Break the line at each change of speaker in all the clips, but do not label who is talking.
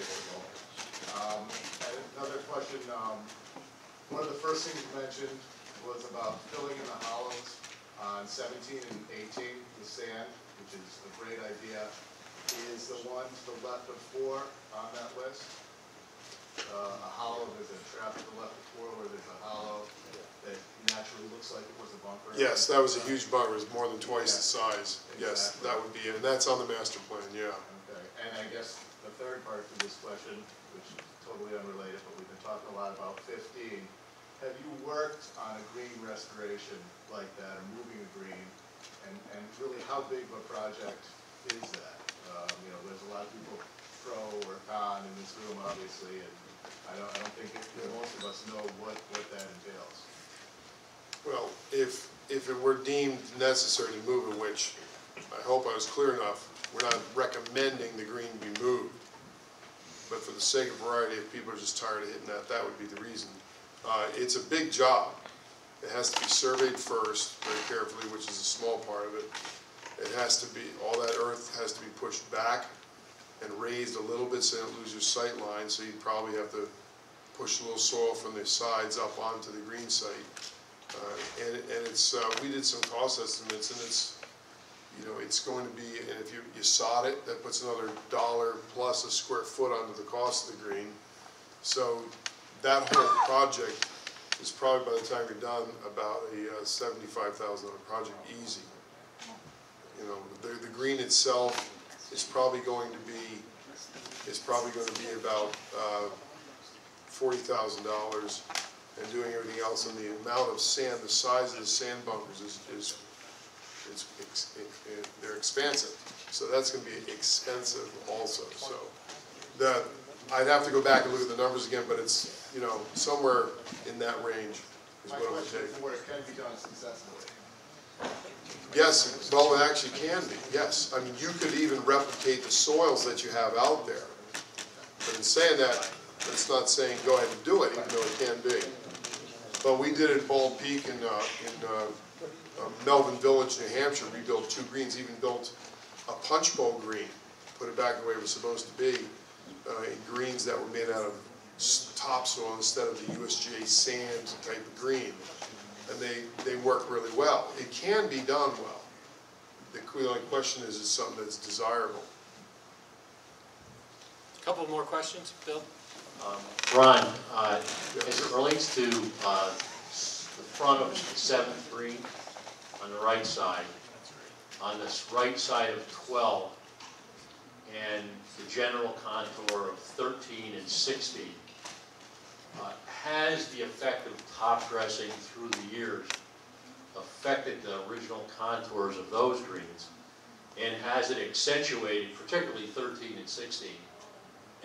cyclical. And another question, one of the first things you mentioned was about filling in the hollows on 17 and 18 with sand, which is a great idea. Is the one to the left of 4 on that list? A hollow, there's a trap to the left of 4 where there's a hollow that naturally looks like it was a bunker.
Yes, that was a huge bunker. It was more than twice the size.
Exactly.
Yes, that would be it. And that's on the master plan, yeah.
Okay, and I guess the third part to this question, which is totally unrelated, but we've been talking a lot about 15. Have you worked on a green restoration like that, or moving a green? And really, how big of a project is that? You know, there's a lot of people pro or con in this room, obviously, and I don't think most of us know what that entails.
Well, if it were deemed necessary to move it, which I hope I was clear enough, we're not recommending the green be moved. But for the sake of variety, if people are just tired of hitting that, that would be the reason. It's a big job. It has to be surveyed first, very carefully, which is a small part of it. It has to be, all that earth has to be pushed back and raised a little bit so you don't lose your sight line, so you'd probably have to push a little soil from the sides up onto the green site. And it's, we did some cost estimates, and it's, you know, it's going to be, and if you sod it, that puts another $1 plus a square foot onto the cost of the green. So that whole project is probably, by the time you're done, about a $75,000 project, easy. You know, the green itself is probably going to be about $40,000, and doing everything else. And the amount of sand, the size of the sand bunkers they're expansive. So that's going to be expensive also. So I'd have to go back and look at the numbers again, but it's, you know, somewhere in that range is what it would take.
Where it can be done successfully.
Yes, well, it actually can be, yes. I mean, you could even replicate the soils that you have out there. But in saying that, it's not saying go ahead and do it, even though it can be. But we did it at Bald Peak in Melvin Village, New Hampshire. We built 2 greens, even built a punch bowl green, put it back the way it was supposed to be, in greens that were made out of topsoil instead of the USGA sand type of green. And they work really well. It can be done well. The only question is something that's desirable.
A couple more questions, Bill?
Ron, as it relates to the front of the 7th green on the right side, on this right side of 12, and the general contour of 13 and 16, has the effect of top dressing through the years affected the original contours of those greens, and has it accentuated, particularly 13 and 16,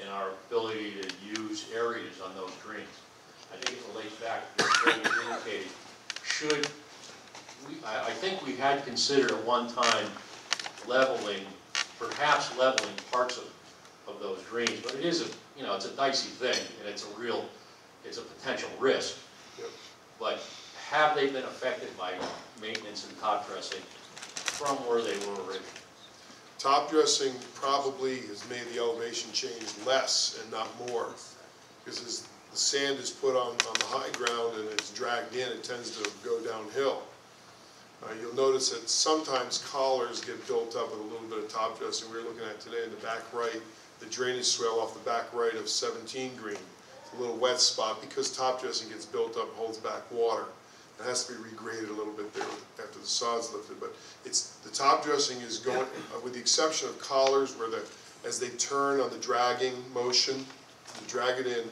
in our ability to use areas on those greens? I think it relates back to what you indicated. Should we, I think we had considered at one time leveling, perhaps leveling parts of those greens, but it is a, you know, it's a dicey thing, and it's a potential risk.
Yep.
But have they been affected by maintenance and top dressing from where they were originally?
Top dressing probably has made the elevation change less and not more, because as the sand is put on the high ground and it's dragged in, it tends to go downhill. You'll notice that sometimes collars get built up with a little bit of top dressing. We were looking at today in the back right, the drainage swale off the back right of 17 green. It's a little wet spot because top dressing gets built up and holds back water. It has to be regraded a little bit there after the sod's lifted. But it's, the top dressing is going, with the exception of collars where as they turn on the dragging motion, to drag it in,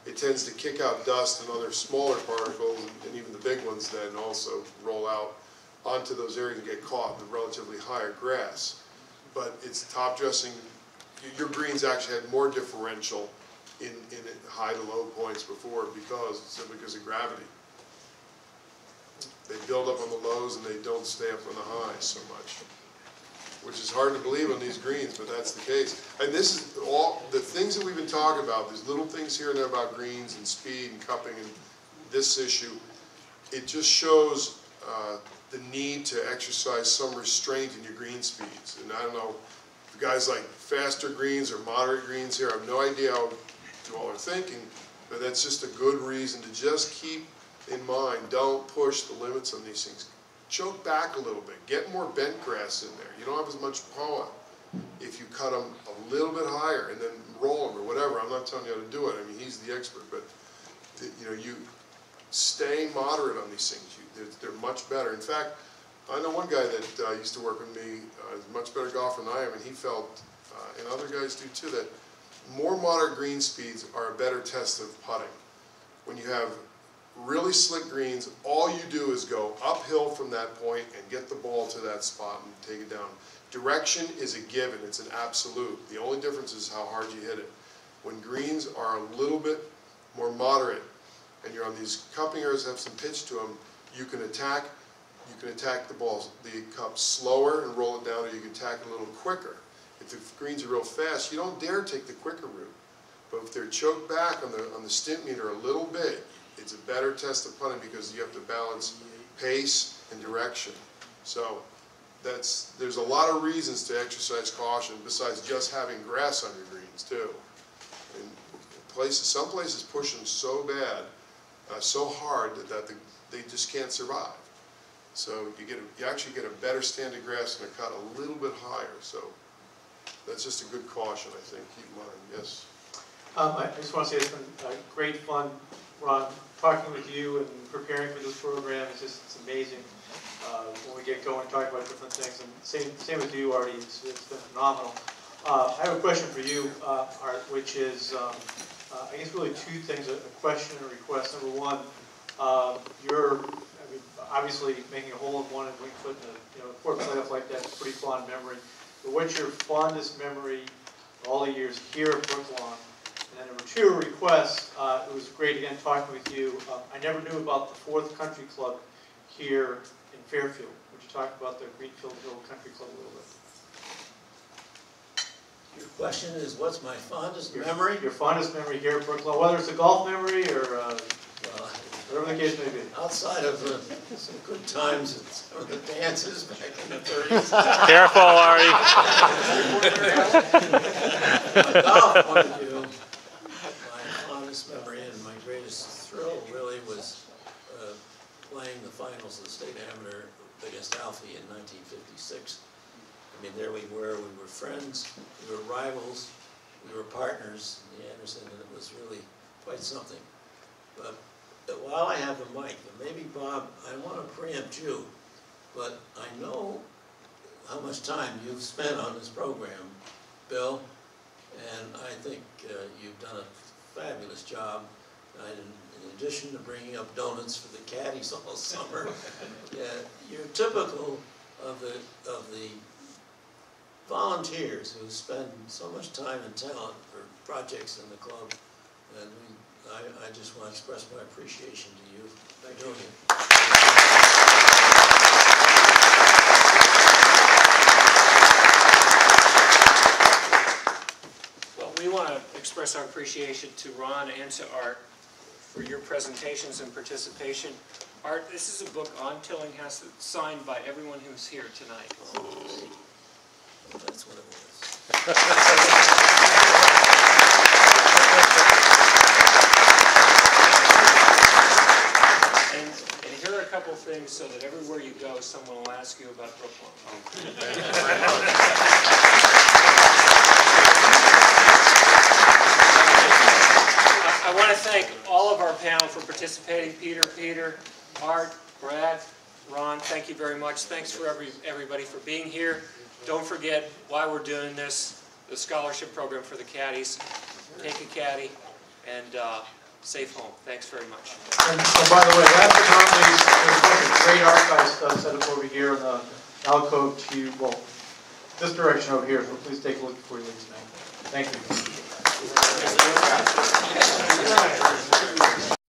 it tends to kick out dust and other smaller particles, and even the big ones then also roll out onto those areas and get caught in the relatively higher grass. But it's top dressing, your greens actually had more differential in high to low points before simply because of gravity. They build up on the lows and they don't stay up on the highs so much, which is hard to believe on these greens, but that's the case. And this is all, the things that we've been talking about, there's little things here and there about greens and speed and cupping and this issue, it just shows the need to exercise some restraint in your green speeds. And I don't know, the guys like faster greens or moderate greens here. I have no idea how you all are thinking, but that's just a good reason to just keep in mind, don't push the limits on these things. Choke back a little bit, get more bent grass in there. You don't have as much power if you cut them a little bit higher and then roll them or whatever. I'm not telling you how to do it. I mean, he's the expert, but you know, you stay moderate on these things. They're much better. In fact, I know one guy that used to work with me, is a much better golfer than I am, and he felt, and other guys do too, that more moderate green speeds are a better test of putting. When you have really slick greens, all you do is go uphill from that point and get the ball to that spot and take it down. Direction is a given, it's an absolute. The only difference is how hard you hit it. When greens are a little bit more moderate and you're on these cupping areas that have some pitch to them, you can attack the balls, the cup slower and roll it down, or you can attack it a little quicker. If the greens are real fast, you don't dare take the quicker route. But if they're choked back on the stimp meter a little bit, it's a better test of putting because you have to balance pace and direction. So there's a lot of reasons to exercise caution besides just having grass on your greens too. And some places push them so bad, so hard that they just can't survive. So you actually get a better stand of grass and a cut a little bit higher. So that's just a good caution, I think. Keep in mind. Yes.
I just want to say it's been great fun, Ron, talking with you and preparing for this program. It's amazing when we get going, talking about different things. And same with you, Artie. It's been phenomenal. I have a question for you, Art, which is I guess really two things: a question and a request. Number one, you're obviously making a hole-in-one and Wingfoot in a court playoff like that is a pretty fond memory. But what's your fondest memory of all the years here at Brooklawn? And then number two, a request. It was great again talking with you. I never knew about the 4th Country Club here in Fairfield. Would you talk about the Greenfield Hill Country Club a little bit?
Your question is, what's my fondest memory?
Your fondest memory here at Brooklawn, whether it's a golf memory or whatever the case may be.
Outside of some good times at some of the dances back in the 30s.
Careful, Artie.
From a golf point of view, my fondest memory and my greatest thrill really was playing the finals of the state amateur against Alfie in 1956. I mean, there we were friends, we were rivals, we were partners in the Anderson, and it was really quite something. But while I have the mic, and maybe Bob, I don't want to preempt you, but I know how much time you've spent on this program, Bill, and I think you've done a fabulous job. In addition to bringing up donuts for the caddies all summer, you're typical of the volunteers who spend so much time and talent for projects in the club, and I just want to express my appreciation to you for doing it.
Well, we want to express our appreciation to Ron and to Art for your presentations and participation. Art, this is a book on Tillinghast that's signed by everyone who's here tonight.
That's what it was.
And here are a couple things so that everywhere you go, someone will ask you about Brooklawn. I want to thank all of our panel for participating. Peter, Art, Brad, Ron, thank you very much. Thanks for everybody for being here. Don't forget why we're doing this, the scholarship program for the caddies. Take a caddy and safe home. Thanks very much.
And by the way, last but not least, there's a great archive stuff set up over here in the alcove to, well, this direction over here, so please take a look before you leave tonight. Thank you.